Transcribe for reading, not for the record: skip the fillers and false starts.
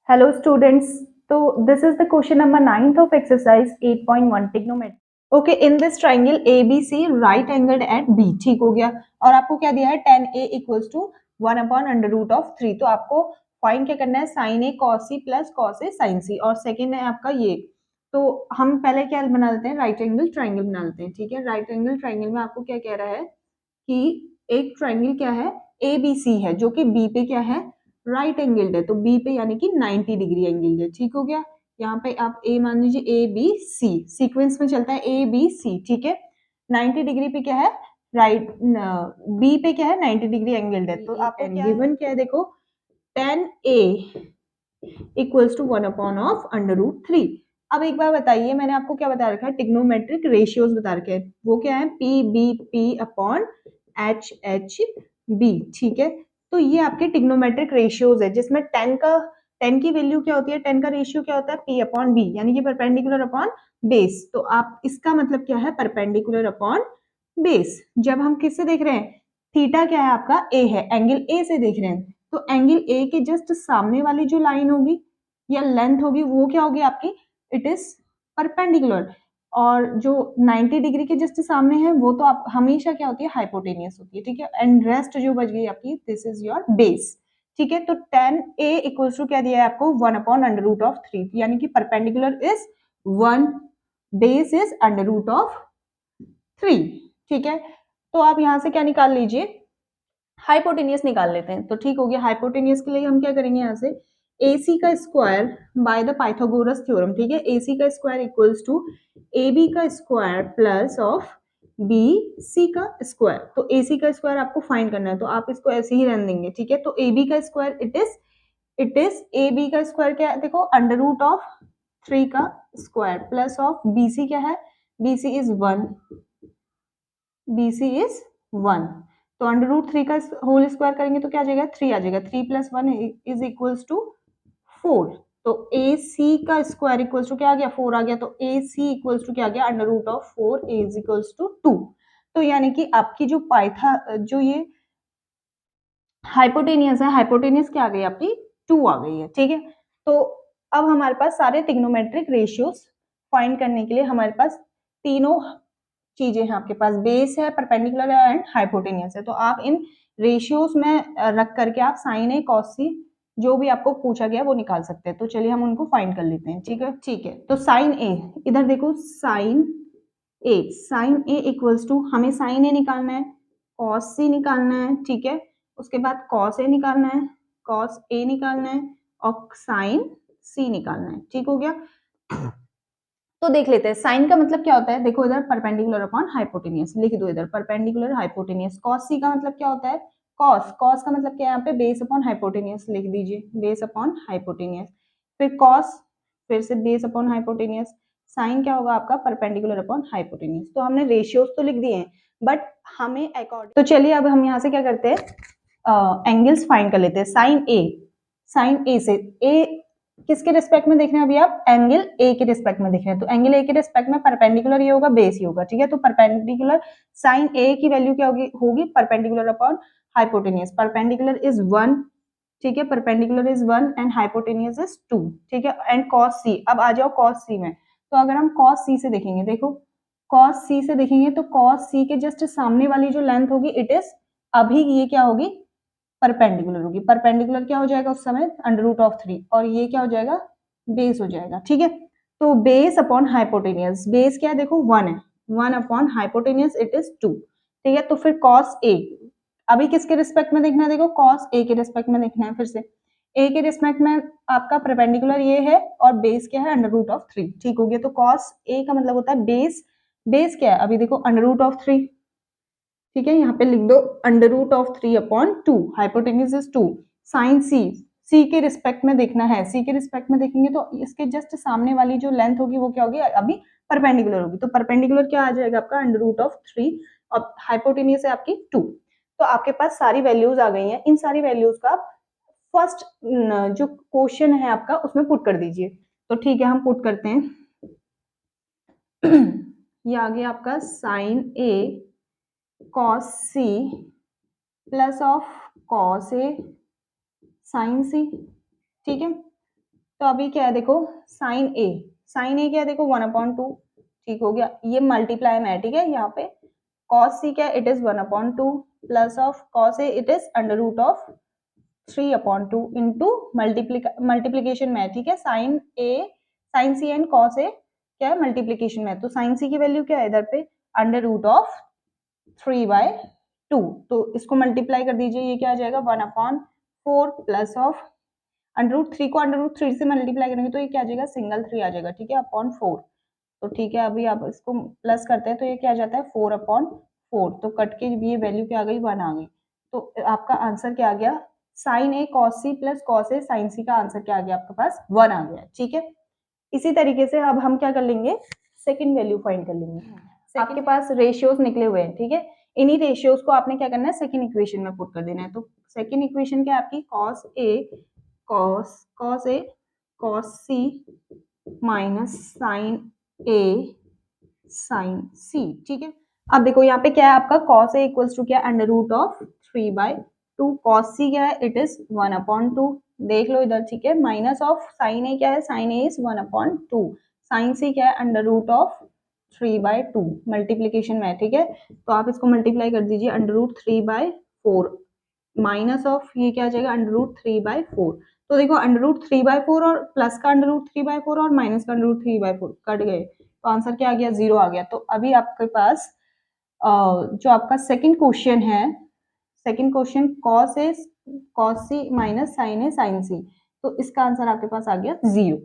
Hello students. So this is the question number 9th of exercise 8.1 trigonometry. Okay, in this triangle ABC right angled at B, ठीक हो गया। और आपको क्या दिया है tan A equals to 1 upon under root of 3। तो आपको फाइंड क्या करना है sin A cos C plus cos A sin C। और सेकेंड है आपका ये। तो हम पहले क्या बना लेते हैं, राइट एंगल ट्राइंगल बना लेते हैं। ठीक है, राइट एंगल ट्राइंगल में आपको क्या कह रहा है कि एक ट्राइंगल क्या है ABC है जो कि B पे क्या है राइट एंगल्ड है। तो बी पे यानी कि 90 डिग्री एंगल्ड है। ठीक हो गया। यहाँ पे आप ए मान लीजिए ए बी सी सीक्वेंस में चलता है ए बी सी। ठीक है, 90 डिग्री पे क्या है राइट, बी पे क्या है 90 डिग्री एंगल्ड है। तो आपको गिवन क्या है देखो, tan A equals to 1 upon of under root 3। अब एक बार बताइए, मैंने आपको क्या बता रखा है, टिग्नोमेट्रिक रेशियोज बता रखे हैं। वो क्या है P B P upon H H B. ठीक है, तो ये आपके टिग्नोमेट्रिक रेशियोज है जिसमें टेन की वैल्यू क्या होती है, टेन का रेशियो क्या होता है पी अपॉन बी यानी कि परपेंडिकुलर अपॉन बेस। तो आप इसका मतलब क्या है परपेंडिकुलर अपॉन बेस। जब हम किससे देख रहे हैं, थीटा क्या है आपका ए है, एंगल ए से देख रहे हैं। तो एंगल ए के जस्ट सामने वाली जो लाइन होगी या लेंथ होगी वो क्या होगी आपकी, इट इज परपेंडिकुलर। और जो 90 डिग्री के जस्ट सामने है वो तो आप हमेशा क्या होती है हाइपोटेनियस होती है। ठीक है, एंड रेस्ट जो बच गई आपकी दिस इज योर बेस। ठीक है, तो tan A इक्वल्स टू क्या दिया है आपको 1 अपॉन अंडर रूट ऑफ 3 यानी कि perpendicular is 1, base is under root of 3। ठीक है, तो आप यहां से क्या निकाल लीजिए, हाइपोटेनियस निकाल लेते हैं। तो ठीक हो गया, हाइपोटेनियस के लिए हम क्या करेंगे यहाँ से AC का square by the Pythagoras theorem. ठीक है, AC का स्क्वायर इक्वल्स टू AB का स्क्वायर प्लस ऑफ BC का स्क्वायर। तो AC का स्क्वायर आपको फाइंड करना है तो आप इसको ऐसे ही रहने देंगे। ठीक है, तो AB का स्क्वायर इट इज AB का स्क्वायर क्या है देखो अंडर रूट ऑफ 3 का स्क्वायर प्लस ऑफ BC क्या है, BC इज 1, BC इज 1। तो अंडर रूट 3 का होल स्क्वायर करेंगे तो क्या आ जाएगा 3 आ जाएगा, 3 प्लस 1 इज इक्वल्स टू 4। तो AC का स्क्वायर इक्वल्स टू क्या आ गया 4 आ गया। तो AC इक्वल्स टू क्या आ गया under root of 4 is equals to 2। तो यानी कि आपकी जो पाइथा जो ये हाइपोटेनियस है, हाइपोटेनियस क्या आ गई आपकी 2 आ गई है। ठीक है, तो अब हमारे पास सारे ट्रिग्नोमेट्रिक रेशियोज फाइंड करने के लिए हमारे पास तीनों चीजें हैं। आपके पास बेस है, परपेंडिकुलर है एंड हाइपोटेनियस है। तो आप इन रेशियोज में रख करके आप साइन ए कॉस सी जो भी आपको पूछा गया वो निकाल सकते हैं। तो चलिए हम उनको फाइंड कर लेते हैं। ठीक है, ठीक है, तो साइन ए, इधर देखो साइन ए इक्वल्स टू हमें साइन ए निकालना है, कॉस सी निकालना है। ठीक है, उसके बाद कॉस ए निकालना है, कॉस ए निकालना है और साइन सी निकालना है। ठीक हो गया, तो देख लेते हैं साइन का मतलब क्या होता है। देखो इधर परपेंडिकुलर अपॉन हाइपोटेनियस लिख दो, इधर परपेंडिकुलर हाइपोटेनियस। कॉस सी का मतलब क्या होता है, कॉस का मतलब क्या है यहाँ पे बेस अपॉन हाइपोटेनियस लिख दीजिए, बेस अपॉन हाइपोटेनियस। फिर कॉस, फिर से बेस अपॉन हाइपोटेनियस। साइन क्या होगा आपका परपेंडिकुलर अपॉन हाइपोटेनियस। तो हमने रेशियोज तो लिख दिए हैं बट हमें अकॉर्डिंग, तो चलिए अब हम यहाँ से क्या करते हैं एंगल्स फाइंड कर लेते हैं। साइन ए से ए किसके रिस्पेक्ट में देख रहे हैं अभी आप, एंगल ए के रिस्पेक्ट में देख रहे हैं। तो एंगल ए के रिस्पेक्ट में परपेंडिकुलर ये होगा बेस ही होगा। ठीक है, तो परपेंडिकुलर साइन ए की वैल्यू क्या होगी perpendicular upon hypotenuse. Perpendicular is 1। ठीक है, perpendicular is 1 and hypotenuse is 2। ठीक है, एंड कॉस सी, अब आ जाओ कॉस सी में। तो अगर हम कॉस सी से देखेंगे, देखो कॉस सी से देखेंगे तो कॉस सी के जस्ट सामने वाली जो लेंथ होगी इट इज, अभी ये क्या होगी परपेंडिकुलर होगी। परपेंडिकुलर क्या हो जाएगा उस समय अंडर रूट ऑफ 3 और ये क्या हो जाएगा बेस हो जाएगा। ठीक है, तो बेस अपॉन हाइपोटेनियस, बेस क्या है देखो 1 है, 1 अपॉन हाइपोटेनियस इट इज 2। ठीक है, तो फिर कॉस ए अभी किसके रिस्पेक्ट में देखना है, देखो कॉस ए के रिस्पेक्ट में देखना है। फिर से ए के रिस्पेक्ट में आपका परपेंडिकुलर ये है और बेस क्या है अंडर रूट ऑफ 3। ठीक हो गया, तो कॉस ए का मतलब होता है बेस, बेस क्या है अभी देखो अंडर रूट ऑफ 3। ठीक है, यहाँ पे लिख दो under root of 3 upon 2, hypotenuse is 2। Sine c, c के रिस्पेक्ट में देखना है, सी के रिस्पेक्ट में देखेंगे तो इसके जस्ट सामने वाली जो लेंथ होगी वो क्या होगी अभी परपेंडिकुलर होगी। तो परपेंडिकुलर क्या आ जाएगा आपका अंडर रूट ऑफ 3 और हाइपोटेन्यूज है आपकी 2। तो आपके पास सारी वैल्यूज आ गई हैं। इन सारी वैल्यूज का आप फर्स्ट जो क्वेश्चन है आपका उसमें पुट कर दीजिए। तो ठीक है, हम पुट करते हैं। ये आ गया आपका sine A cos C plus of cos A sin C। ठीक है, तो अभी क्या है देखो, साइन ए क्या है देखो 1/2, ठीक हो गया, ये मल्टीप्लाई में है, ठीक है, यहाँ पे cos c क्या है, it is 1/2 plus of cos a it is under root of 3/2 into multiplication में है, ठीक है, sine C and cos a क्या है मल्टीप्लीकेशन में है, तो साइन सी की वैल्यू क्या है इधर पे अंडर रूट ऑफ 3/2, तो इसको मल्टीप्लाई कर दीजिए, ये क्या आ जाएगा 1/4 प्लस ऑफ अंडर रूट 3 को अंडर रूट 3 से मल्टीप्लाई करेंगे तो ये क्या आ जाएगा सिंगल 3 आ जाएगा, ठीक है, अपॉन 4, तो ठीक है, अभी आप इसको प्लस करते हैं तो ये क्या आ जाता है 4/4, तो कट के ये वैल्यू क्या आ गई 1 आ गई, तो आपका आंसर क्या आ गया sign A cos C plus cos A sign सी का आंसर क्या आ गया आपके पास 1 आ गया, ठीक है। इसी तरीके से अब हम क्या कर लेंगे, सेकंड वैल्यू फाइंड कर लेंगे। आपके पास रेशियोज निकले हुए हैं, ठीक है, इन्हीं रेशियोज को आपने क्या करना है सेकंड इक्वेशन में पुट कर देना है, तो सेकंड इक्वेशन क्या है आपकी cos a cos c minus sine a sine c, ठीक है। अब देखो यहाँ पे क्या है आपका cos a इक्वल्स टू क्या under root of 3/2, cos c क्या है इट इज 1/2, देख लो इधर, ठीक है, माइनस ऑफ साइन a क्या है, sine a is 1/2, sine c क्या है अंडर रूट ऑफ 3/2, मल्टीप्लीकेशन में है, ठीक है, तो आप इसको मल्टीप्लाई कर दीजिए अंडर रूट 3/4 माइनस ऑफ ये क्या आ जाएगा अंडर रूट 3/4, तो देखो अंडर रूट 3/4 और प्लस का अंडर रूट 3/4 और माइनस का अंडर रूट 3/4 कट गए, तो आंसर क्या आ गया 0 आ गया। तो अभी आपके पास जो आपका सेकंड क्वेश्चन है, second question cos c minus sine a sine c, तो इसका आंसर आपके पास आ गया 0।